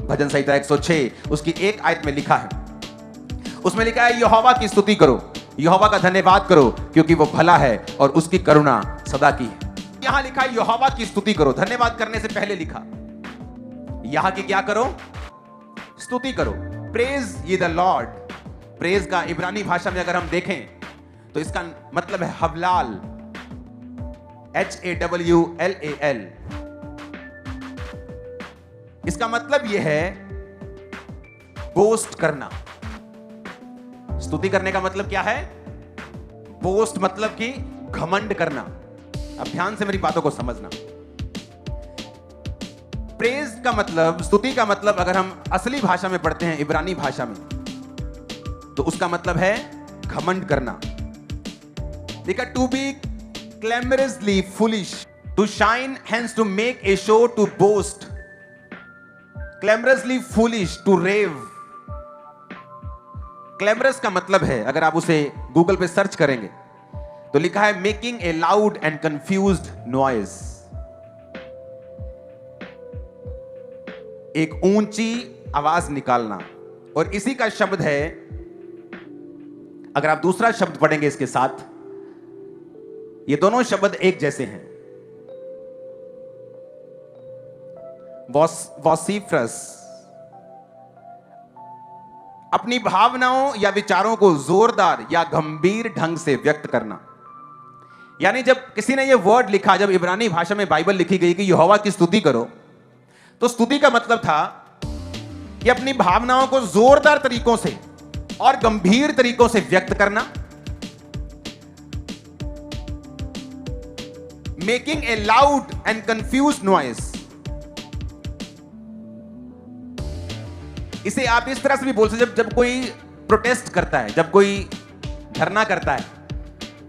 भजन संहिता 106 उसकी एक आयत में लिखा है, उसमें लिखा है यहोवा की स्तुति करो, यहोवा का धन्यवाद करो, क्योंकि वो भला है और उसकी करुणा सदा की है। यहां लिखा है यहोवा की स्तुति करो, धन्यवाद करने से पहले लिखा यहां की क्या करो, स्तुति करो। प्रेज ये द लॉर्ड। प्रेज का इब्रानी भाषा में अगर हम देखें तो इसका मतलब है हवलाल, HAWLAL। इसका मतलब यह है बोस्ट करना। स्तुति करने का मतलब क्या है, बोस्ट मतलब कि घमंड करना। अब ध्यान से मेरी बातों को समझना। प्रेज का मतलब, स्तुति का मतलब अगर हम असली भाषा में पढ़ते हैं इब्रानी भाषा में, तो उसका मतलब है घमंड करना। देखा, to be clamorously foolish, to shine, hence to make a show, to boast. Clamorously foolish, to rave. Clamorous का मतलब है, अगर आप उसे गूगल पे सर्च करेंगे तो लिखा है making a loud and confused noise. एक ऊंची आवाज निकालना। और इसी का शब्द है, अगर आप दूसरा शब्द पढ़ेंगे इसके साथ, ये दोनों शब्द एक जैसे हैं, वॉसिफरस। अपनी भावनाओं या विचारों को जोरदार या गंभीर ढंग से व्यक्त करना। यानी जब किसी ने ये वर्ड लिखा, जब इब्रानी भाषा में बाइबल लिखी गई कि यहोवा की स्तुति करो, तो स्तुति का मतलब था कि अपनी भावनाओं को जोरदार तरीकों से और गंभीर तरीकों से व्यक्त करना। Making a loud and confused noise. इसे आप इस तरह से भी बोल सकते, जब कोई प्रोटेस्ट करता है, जब कोई धरना करता है,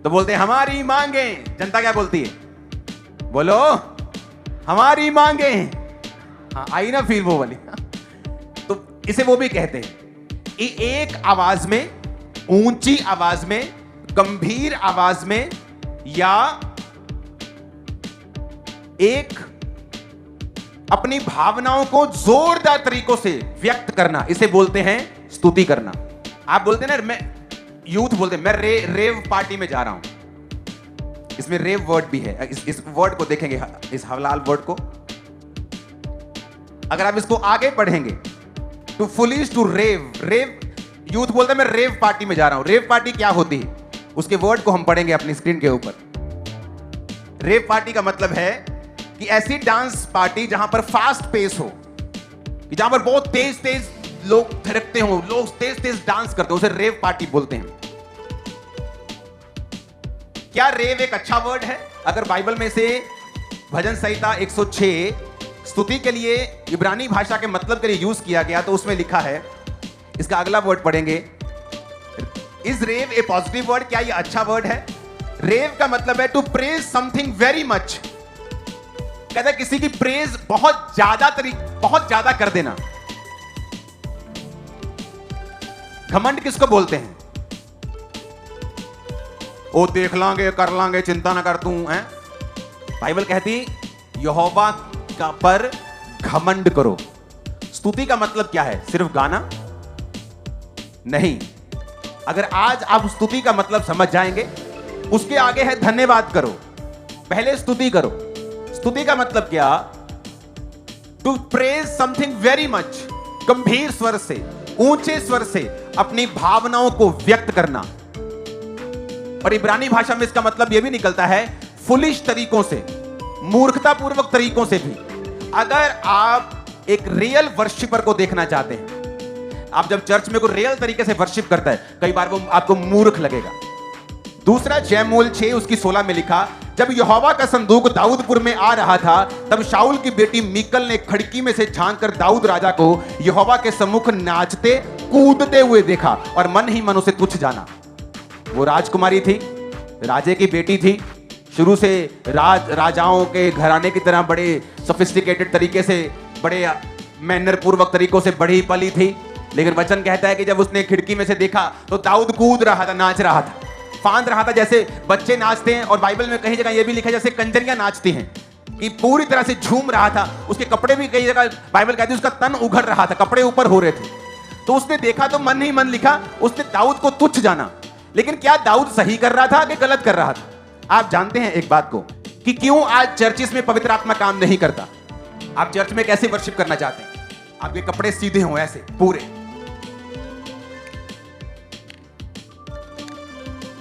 तो बोलते हैं हमारी मांगे। जनता क्या बोलती है, बोलो हमारी मांगे। हाँ, आई ना फील वो वाली। तो इसे वो भी कहते हैं, एक आवाज में, ऊंची आवाज में, गंभीर आवाज में, या एक अपनी भावनाओं को जोरदार तरीकों से व्यक्त करना, इसे बोलते हैं स्तुति करना। आप बोलते हैं ना, मैं यूथ बोलते हैं मैं रेव पार्टी में जा रहा हूं। इसमें रेव वर्ड भी है। इस वर्ड को देखेंगे, इस हवलाल वर्ड को अगर आप इसको आगे पढ़ेंगे, to foolish, to rave. Rave, youth बोलते हैं मैं रेव पार्टी में जा रहा हूं। रेव पार्टी क्या होती है, उसके वर्ड को हम पढ़ेंगे अपनी स्क्रीन के ऊपर। रेव पार्टी का मतलब है कि ऐसी डांस पार्टी जहां पर फास्ट पेस हो, कि जहां पर बहुत तेज तेज लोग थिरकते हो, लोग तेज तेज डांस करते हो, उसे रेव पार्टी बोलते हैं। क्या रेव एक अच्छा वर्ड है? अगर बाइबल में से भजन संहिता 106 स्तुति के लिए इब्रानी भाषा के मतलब के लिए यूज किया गया, तो उसमें लिखा है, इसका अगला वर्ड पढ़ेंगे, is rave a positive word? क्या ये अच्छा वर्ड है? रेव का मतलब है to praise something very much. कहता है किसी की प्रेज बहुत ज्यादा कर देना। घमंड किसको बोलते हैं? ओ देख लांगे, कर लांगे, चिंता ना कर तू है। बाइबल कहती यहोवा का पर घमंड करो। स्तुति का मतलब क्या है? सिर्फ गाना नहीं। अगर आज आप स्तुति का मतलब समझ जाएंगे, उसके आगे है धन्यवाद करो। पहले स्तुति करो। स्तुति का मतलब क्या? To praise something very much, गंभीर स्वर से, ऊंचे स्वर से अपनी भावनाओं को व्यक्त करना। और इब्रानी भाषा में इसका मतलब यह भी निकलता है फुलिश तरीकों से, मूर्खतापूर्वक तरीकों से भी। अगर आप एक रियल वर्शिपर को देखना चाहते हैं, आप जब चर्च में कोई रियल तरीके से वर्शिप करता है, कई बार वो आपको मूर्ख लगेगा। दूसरा शमूएल 6 उसकी 16 में लिखा, जब यहोवा का संदूक दाऊदपुर में आ रहा था, तब शाऊल की बेटी मीकल ने खिड़की में से झांक कर दाऊद राजा को यहोवा के सम्मुख नाचते कूदते हुए देखा और मन ही मन उसे तुच्छ जाना। वो राजकुमारी थी, राजे की बेटी थी, शुरू से राजाओं के घराने की तरह बड़े सोफिस्टिकेटेड तरीके से, बड़े मैनर पूर्वक तरीकों से बड़ी पली थी। लेकिन वचन कहता है कि जब उसने खिड़की में से देखा तो दाऊद कूद रहा था, नाच रहा था, फांद रहा था, जैसे बच्चे नाचते हैं। और बाइबल में कहीं जगह यह भी लिखा है जैसे कंजरियां नाचती हैं। कि पूरी तरह से झूम रहा था। उसके कपड़े भी कई जगह बाइबल कहती है उसका तन उघड़ रहा था, कपड़े ऊपर हो रहे थे। तो उसने देखा तो मन ही मन लिखा, उसने दाऊद को तुच्छ जाना। लेकिन क्या दाऊद सही कर रहा था कि गलत कर रहा था? आप जानते हैं एक बात को कि क्यों आज चर्चिस में पवित्र आत्मा काम नहीं करता? आप चर्च में कैसे वर्शिप करना चाहते हैं? आपके कपड़े सीधे हों, ऐसे पूरे।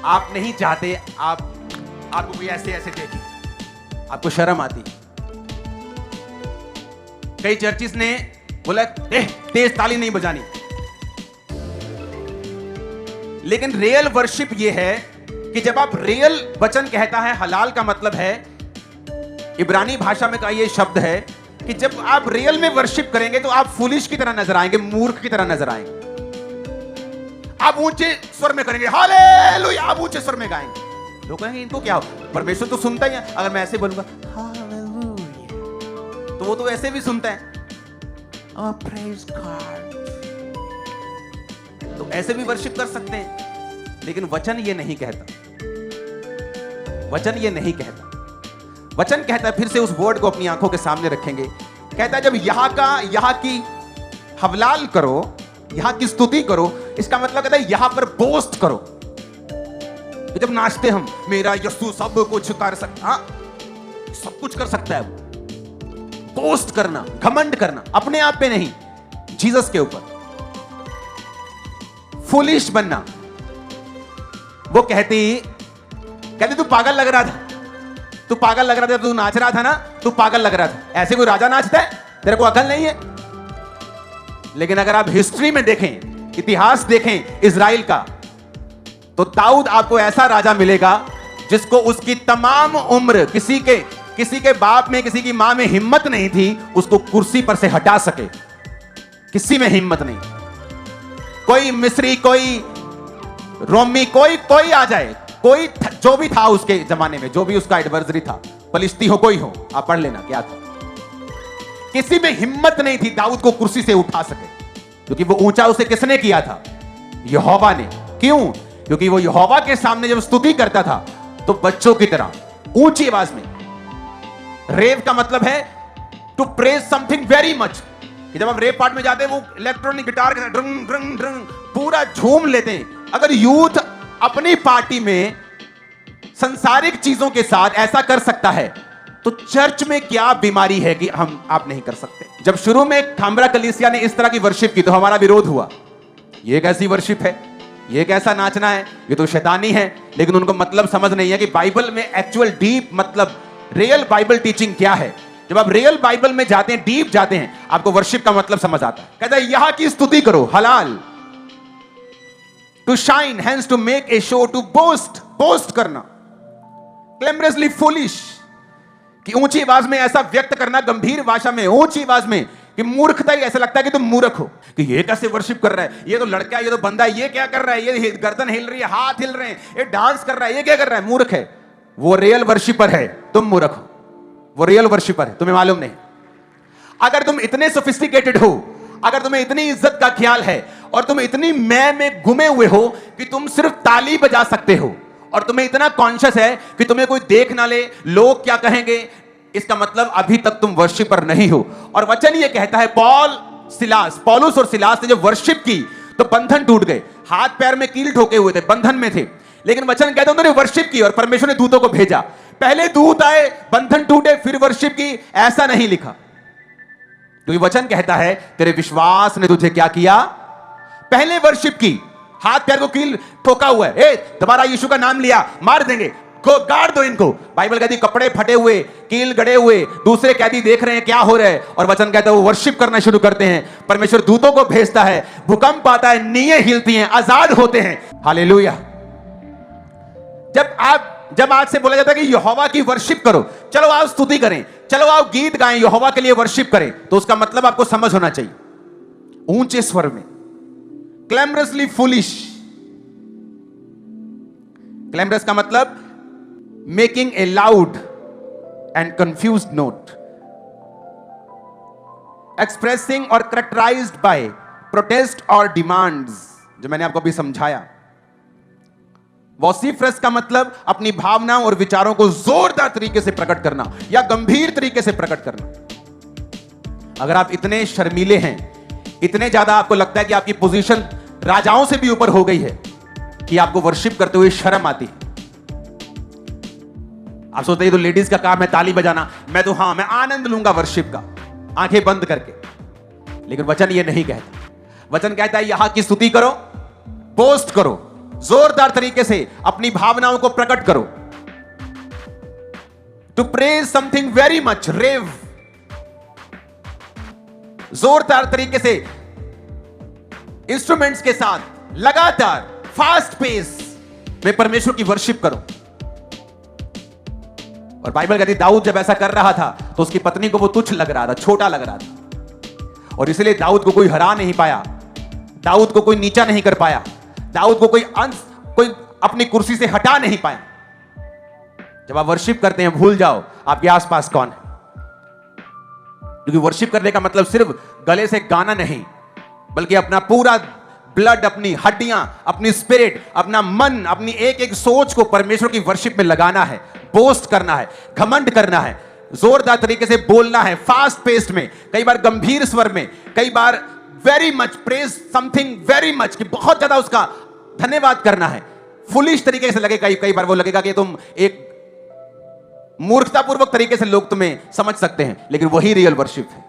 आप नहीं चाहते आपको कोई ऐसे ऐसे देखे, आपको शर्म आती। कई चर्चिस ने बोला तेज ताली नहीं बजानी। लेकिन रियल वर्शिप यह है कि जब आप रियल वचन कहता है, हलाल का मतलब है, इब्रानी भाषा में का ये शब्द है कि जब आप रियल में वर्शिप करेंगे तो आप फूलिश की तरह नजर आएंगे, मूर्ख की तरह नजर आएंगे। आप ऊंचे स्वर में करेंगे हालेलुया, आप ऊंचे स्वर में गाएंगे। लोग कहेंगे इनको क्या हो, परमेश्वर तो सुनता ही है। अगर मैं ऐसे बोलूंगा हालेलुया तो वो तो ऐसे भी सुनता है, oh, praise God। तो ऐसे भी वर्शिप कर सकते हैं। लेकिन वचन ये नहीं कहता, वचन ये नहीं कहता। वचन कहता है, फिर से उस वर्ड को अपनी आंखों के सामने रखेंगे, कहता है जब यहां की हवलाल करो, यहां की स्तुति करो, इसका मतलब कहता है यहां पर बोस्ट करो। जब नाचते हम, मेरा यीशु सब कुछ कर सकता, सब कुछ कर सकता है, बोस्ट करना, घमंड करना, अपने आप पे नहीं, जीसस के ऊपर। फुलिश बनना। वो कहती तू पागल लग रहा था, तू पागल लग रहा था, तू नाच रहा था ना, तू पागल लग रहा था। ऐसे कोई राजा नाचता है? तेरे को अकल नहीं है? लेकिन अगर आप हिस्ट्री में देखें, इतिहास देखें इजराइल का, तो दाऊद आपको ऐसा राजा मिलेगा जिसको उसकी तमाम उम्र किसी के बाप में, किसी की मां में हिम्मत नहीं थी उसको कुर्सी पर से हटा सके। किसी में हिम्मत नहीं। कोई मिस्री, कोई रोमी, कोई आ जाए, कोई जो भी था उसके जमाने में, जो भी उसका एडवर्सरी था, फलिस्ती हो कोई हो, आप पढ़ लेना क्या था। किसी में हिम्मत नहीं थी दाऊद को कुर्सी से उठा सके, क्योंकि वो ऊंचा उसे किसने किया था? यहोवा ने। क्यों? क्योंकि वो यहोवा के सामने जब स्तुति करता था तो बच्चों की तरह ऊंची आवाज में। रेव का मतलब है to praise something very much, कि जब हम रेव पार्ट में जाते हैं वो इलेक्ट्रॉनिक गिटार के साथ ड्रंग ड्रंग ड्रंग पूरा झूम लेते हैं। अगर यूथ अपनी पार्टी में संसारिक चीजों के साथ ऐसा कर सकता है तो चर्च में क्या बीमारी है कि आप नहीं कर सकते? जब शुरू में खामरा कलीसिया ने इस तरह की वर्शिप की तो हमारा विरोध हुआ। ये कैसी वर्शिप है, ये कैसा नाचना है, ये तो शैतानी है। लेकिन उनको मतलब समझ नहीं है कि बाइबल में एक्चुअल डीप मतलब रियल बाइबल टीचिंग क्या है। जब आप रियल बाइबल में जाते हैं, डीप जाते हैं, आपको वर्शिप का मतलब समझ आता है। कहता है यहां की स्तुति करो, हलाल, to shine, hence to make a show, to boast करना, ग्लैमरसली फुलिश, कि ऊंची आवाज में ऐसा व्यक्त करना, गंभीर भाषा में ऊंची आवाज में, कि मूर्खता ही, ऐसा लगता है कि तुम मूर्ख हो, कि ये कैसे वर्शिप कर रहा है, ये तो लड़का है, ये तो बंदा है, ये क्या कर रहा है, ये गर्दन हिल रही है, हाथ हिल रहे हैं, ये डांस कर रहा है, ये क्या कर रहा है? मूर्ख है। वो रियल वर्शिपर है, तुम मूर्ख हो। वो रियल वर्शिपर है, तुम्हें मालूम नहीं। अगर तुम इतने सोफिस्टिकेटेड हो, अगर तुम्हें इतनी इज्जत का ख्याल है और तुम इतनी मैं में घुमे हुए हो कि तुम सिर्फ ताली बजा सकते हो, और तुम्हें इतना कॉन्शियस है कि तुम्हें कोई देख ना ले, लोग क्या कहेंगे, इसका मतलब अभी तक तुम वर्शिपर नहीं हो। और वचन ये कहता है, पौलुस और सिलास ने जब वर्शिप की तो बंधन टूट गए, हाथ पैर में कील ठोके हुए थे, बंधन में थे। लेकिन वचन कहता है उन्होंने वर्शिप की और परमेश्वर ने दूतों को भेजा। पहले दूत आए, बंधन टूटे, फिर वर्शिप की, ऐसा नहीं लिखा। क्योंकि वचन कहता है तेरे विश्वास ने तुझे क्या किया? पहले वर्शिप की, हाथ पैर को कील ठोका हुआ है, दोबारा यीशु का नाम लिया, मार देंगे, गाड़ दो इनको। बाइबल कहती कपड़े फटे हुए, कील गड़े हुए, दूसरे कैदी देख रहे हैं क्या हो रहा है, और वचन कहता है वो वर्शिप करना शुरू करते हैं। परमेश्वर दूतों को भेजता है, भूकंप आता है, नींवें हिलती हैं, आजाद होते हैं। हालेलुया। जब आज से बोला जाता है कि यहोवा की वर्शिप करो, चलो आओ स्तुति करें, चलो आओ गीत गाएं, यहोवा के लिए वर्शिप करें, तो उसका मतलब आपको समझ होना चाहिए ऊंचे स्वर में, ग्लैमरसली फुलिश। ग्लैमरस का मतलब making a loud and confused note, expressing और करेक्टराइज्ड बाय प्रोटेस्ट और डिमांड्स, जो मैंने आपको अभी समझाया। वॉसिफरस का मतलब अपनी भावनाओं और विचारों को जोरदार तरीके से प्रकट करना या गंभीर तरीके से प्रकट करना। अगर आप इतने शर्मीले हैं, इतने ज्यादा आपको लगता है कि आपकी पोजीशन राजाओं से भी ऊपर हो गई है कि आपको वर्शिप करते हुए शर्म आती है। आप सोचते हैं तो लेडीज का काम है ताली बजाना, मैं आनंद लूंगा वर्शिप का आंखें बंद करके। लेकिन वचन ये नहीं कहता। वचन कहता है यहां की स्तुति करो, पोस्ट करो, जोरदार तरीके से अपनी भावनाओं को प्रकट करो। To praise something very much, rave, जोरदार तरीके से इंस्ट्रूमेंट्स के साथ लगातार फास्ट पेस में परमेश्वर की वर्शिप करो। और बाइबल कहती दाऊद जब ऐसा कर रहा था तो उसकी पत्नी को वो तुच्छ लग रहा था, छोटा लग रहा था, और इसलिए दाऊद को कोई हरा नहीं पाया, दाऊद को कोई नीचा नहीं कर पाया, दाऊद को कोई अपनी कुर्सी से हटा नहीं पाया। जब आप वर्शिप करते हैं भूल जाओ आपके आसपास कौन है, क्योंकि वर्शिप करने का मतलब सिर्फ गले से गाना नहीं, बल्कि अपना पूरा ब्लड, अपनी हड्डियां, अपनी स्पिरिट, अपना मन, अपनी एक एक सोच को परमेश्वर की वर्शिप में लगाना है, बोस्ट करना है, घमंड करना है, जोरदार तरीके से बोलना है, फास्ट पेस्ड में, कई बार गंभीर स्वर में, कई बार very much, praise something very much, कि बहुत ज्यादा उसका धन्यवाद करना है। फुलिश तरीके से लगे, कई बार वो लगेगा कि तुम एक मूर्खतापूर्वक तरीके से लोग तुम्हें समझ सकते हैं, लेकिन वही रियल वर्शिप है।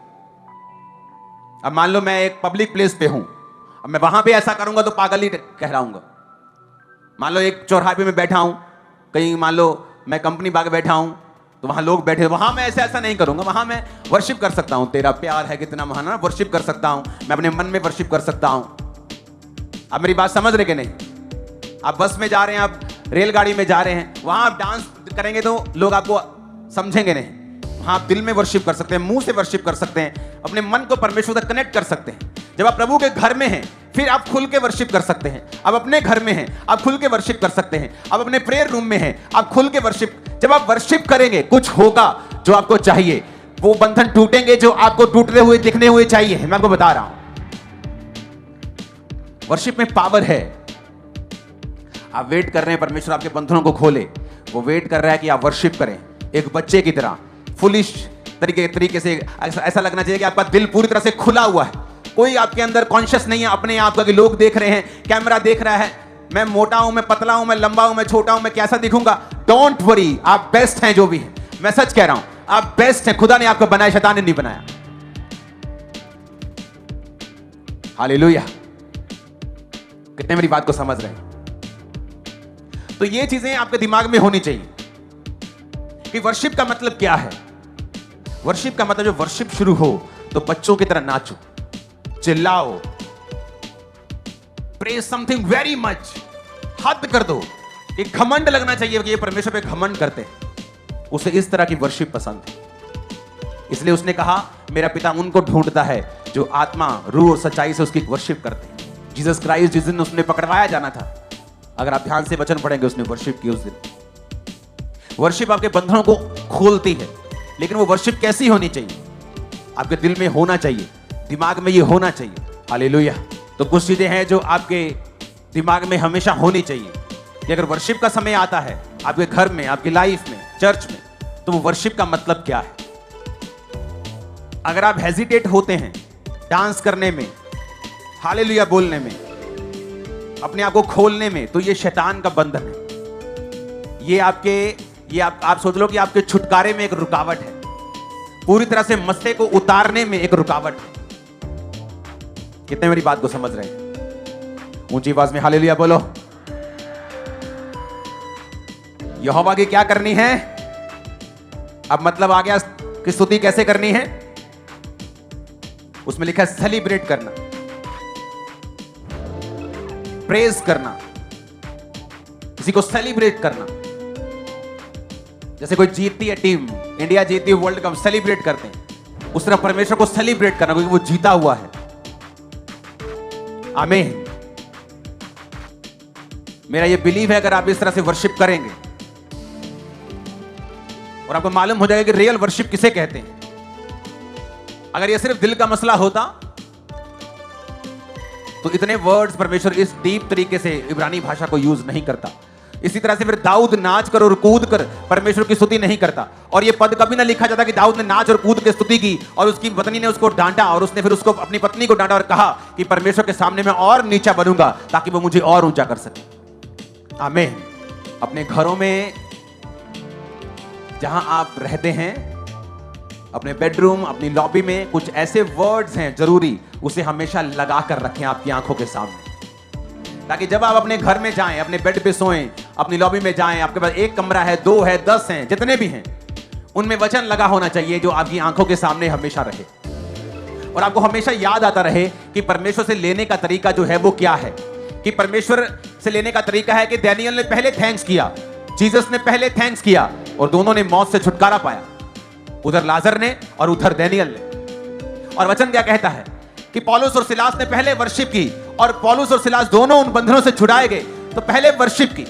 अब मान लो मैं एक पब्लिक प्लेस पे हूं, अब मैं वहां पे ऐसा करूंगा तो पागल ही कहलाऊंगा। मान लो एक चौराहे में बैठा हूं, कहीं मान लो मैं कंपनी बाग बैठा हूं तो वहां लोग बैठे, वहां मैं ऐसा नहीं करूंगा। वहां मैं वर्शिप कर सकता हूं, तेरा प्यार है कितना महान, वर्शिप कर सकता हूं, मैं अपने मन में वर्शिप कर सकता हूं। आप मेरी बात समझ रहे कि नहीं? आप बस में जा रहे हैं, आप रेलगाड़ी में जा रहे हैं, वहां आप डांस करेंगे तो लोग आपको समझेंगे नहीं। वहां आप दिल में वर्शिप कर सकते हैं, मुंह से वर्शिप कर सकते हैं, अपने मन को परमेश्वर तक कनेक्ट कर सकते हैं। जब आप प्रभु के घर में हैं फिर आप खुल के वर्शिप कर सकते हैं। आप अपने घर में हैं आप खुल के वर्शिप कर सकते हैं। आप अपने प्रेयर रूम में हैं आप खुल के वर्शिप, जब आप वर्शिप करेंगे कुछ होगा जो आपको चाहिए, वो बंधन टूटेंगे जो आपको टूटते हुए दिखने हुए चाहिए। मैं आपको बता रहा हूं वर्शिप में पावर है। आप वेट कर रहे हैं परमेश्वर आपके बंधनों को खोले, वो वेट कर रहा है कि आप वर्शिप करें एक बच्चे की तरह, फुलिश तरीके से। ऐसा लगना चाहिए कि आपका दिल पूरी तरह से खुला हुआ है, कोई आपके अंदर कॉन्शियस नहीं है अपने आप का कि लोग देख रहे हैं, कैमरा देख रहा है, मैं मोटा हूं, मैं पतला हूं, मैं लंबा हूं, मैं छोटा हूं, मैं कैसा दिखूंगा। डोंट वरी, आप बेस्ट हैं जो भी है। मैं सच कह रहा हूं, आप बेस्ट हैं। खुदा ने आपको बनाया, शैतान ने नहीं बनाया। हालेलुया। कितने मेरी बात को समझ रहे हैं? तो ये चीजें आपके दिमाग में होनी चाहिए कि वर्शिप का मतलब क्या है। वर्शिप का मतलब जब वर्शिप शुरू हो तो बच्चों की तरह नाचो, चिल्लाओ, प्रेज समथिंग वेरी मच, हद कर दो। एक घमंड लगना चाहिए कि ये परमेश्वर पे घमंड करते हैं। उसे इस तरह की वर्शिप पसंद है, इसलिए उसने कहा मेरा पिता उनको ढूंढता है जो आत्मा, रूह और सच्चाई से उसकी वर्शिप करते हैं। जीसस क्राइस्ट जिस दिन उसने पकड़वाया जाना था, अगर आप ध्यान से वचन पढ़ेंगे, उसने वर्शिप की उस दिन। वर्शिप आपके बंधनों को खोलती है, लेकिन वो वर्शिप कैसी होनी चाहिए? आपके दिल में होना चाहिए, दिमाग में ये होना चाहिए। हालेलुया। तो कुछ चीजें हैं जो आपके दिमाग में हमेशा होनी चाहिए कि अगर वर्शिप का समय आता है आपके घर में, आपकी लाइफ में, चर्च में, तो वो वर्शिप का मतलब क्या है। अगर आप हेजिटेट होते हैं डांस करने में, हालेलुया बोलने में, अपने आप को खोलने में, तो ये शैतान का बंधन है। ये आप सोच लो कि आपके छुटकारे में एक रुकावट है, पूरी तरह से मसले को उतारने में एक रुकावट है। कितने मेरी बात को समझ रहे हैं? ऊंची आवाज में हालेलुया बोलो। यहोवा की क्या करनी है? अब मतलब आ गया कि स्तुति कैसे करनी है। उसमें लिखा है सेलिब्रेट करना, प्रेज करना, किसी को सेलिब्रेट करना। जैसे कोई जीतती है टीम, इंडिया जीतती है वर्ल्ड कप, सेलिब्रेट करते हैं, उस तरह परमेश्वर को सेलिब्रेट करना क्योंकि वो जीता हुआ है। आमीन। मेरा ये बिलीव है अगर आप इस तरह से वर्शिप करेंगे और आपको मालूम हो जाएगा कि रियल वर्शिप किसे कहते हैं। अगर ये सिर्फ दिल का मसला होता तो इतने वर्ड्स परमेश्वर इस डीप तरीके से इब्रानी भाषा को यूज नहीं करता। इसी तरह से फिर दाऊद नाच कर और कूद कर परमेश्वर की स्तुति नहीं करता। और ये पद कभी ना लिखा जाता कि दाऊद ने नाच और कूद के स्तुति की और उसकी पत्नी ने उसको डांटा और उसने फिर उसको अपनी पत्नी को डांटा और कहा कि परमेश्वर के सामने मैं और नीचा बनूंगा ताकि वो मुझे और ऊंचा कर सके। आमीन। अपने घरों में जहां आप रहते हैं, अपने बेडरूम, अपनी लॉबी में कुछ ऐसे वर्ड्स हैं जरूरी, उसे हमेशा लगा कर रखें आपकी आंखों के सामने, ताकि जब आप अपने घर में जाएं, अपने बेड पे सोएं, अपनी लॉबी में जाएं, आपके पास 1 कमरा है, 2 है, 10 हैं, जितने भी हैं, उनमें वचन लगा होना चाहिए जो आपकी आंखों के सामने हमेशा रहे और आपको हमेशा याद आता रहे कि परमेश्वर से लेने का तरीका जो है वो क्या है। कि परमेश्वर से लेने का तरीका है कि डैनियल ने पहले थैंक्स किया, जीसस ने पहले थैंक्स किया और दोनों ने मौत से छुटकारा पाया, उधर लाजर ने और उधर डैनियल ने। और वचन क्या कहता है कि पौलुस और सिलास ने पहले वर्शिप की और पौलुस और सिलास दोनों उन बंधनों से छुड़ाए गए। तो पहले वर्शिप की,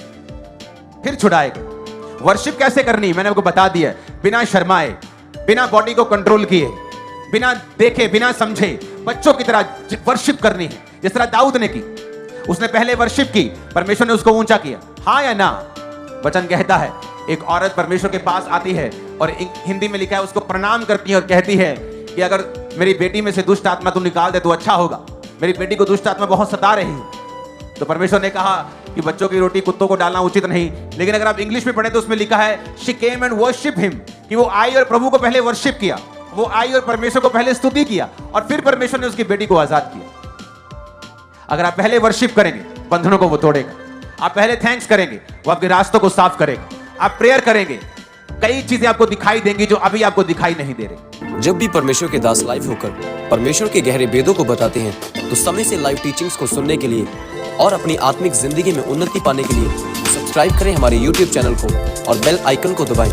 फिर छुड़ाए गए। वर्शिप कैसे करनी मैंने आपको बता दिया, बिना शर्माए, बिना बॉडी को कंट्रोल किए, बिना देखे, बिना समझे, बच्चों की तरह वर्शिप करनी है, जिस तरह दाऊद ने की। उसने पहले वर्शिप की, परमेश्वर ने उसको ऊंचा किया। हाँ या ना? वचन कहता है एक औरत परमेश्वर के पास आती है और हिंदी में लिखा है उसको प्रणाम करती है और कहती है कि अगर मेरी बेटी में से दुष्ट आत्मा तू निकाल दे तो अच्छा होगा, मेरी बेटी को दुष्ट आत्मा बहुत सता रही है। तो परमेश्वर ने कहा कि बच्चों की रोटी कुत्तों को डालना उचित नहीं, लेकिन अगर आप इंग्लिश में पढ़े तो उसमें लिखा है she came and worship him, कि वो आई और प्रभु को पहले वर्शिप किया, वो आई और परमेश्वर को पहले स्तुति किया और फिर परमेश्वर ने उसकी बेटी को आजाद किया। अगर आप पहले वर्शिप करेंगे, बंधनों को वो तोड़ेगा। आप पहले थैंक्स करेंगे, वो आपके रास्तों को साफ करेगा। आप प्रेयर करेंगे, कई चीजें आपको दिखाई देंगी जो अभी आपको दिखाई नहीं दे रही। जब भी परमेश्वर के दास लाइव होकर परमेश्वर के गहरे भेदों को बताते हैं, तो समय से लाइव टीचिंग्स को सुनने के लिए और अपनी आत्मिक जिंदगी में उन्नति पाने के लिए सब्सक्राइब करें हमारे YouTube चैनल को और बेल आइकन को दबाएं।